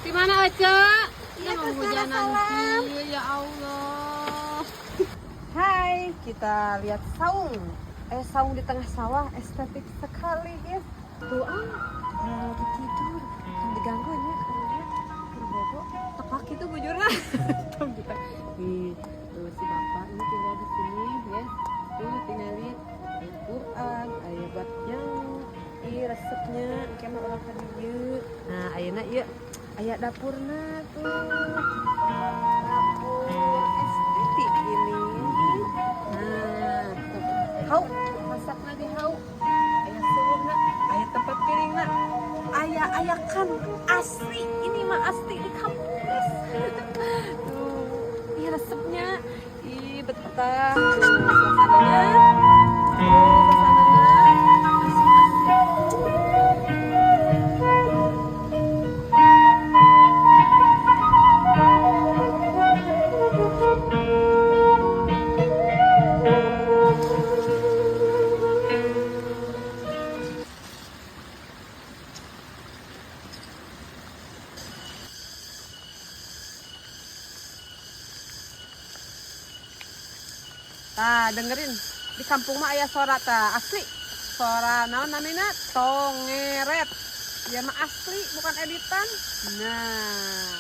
Di mana aja? Ya mau hujan nanti. Ya Allah. Hai, kita lihat saung. Saung di tengah sawah, estetik sekali, guys. Tuh, lagi tidur. Kan diganggu ya, kalau dia berbobo. Tepak itu bujurnya. Tuh, kita. Nih, tuh si bapak ini tinggal di sini, guys. Tuh, tinggalin Al-Quran, ayat batnya, resepnya, kayak orang tadi yuk. Nah, ayana yuk, ayat dapurna tuh. Dapur estetik ini. Nah, tuh. Hau, masakna di hau. Ayah suruhna, ayah tempat piringna. Ayah kan asli, ini mah asli di kampus. Tuh, ini resepnya. Ih, betah. Suasananya. Nah, dengerin di kampung mah aya suara ta asli. Suara naon namina tongeret. Ya mah asli bukan editan. Nah,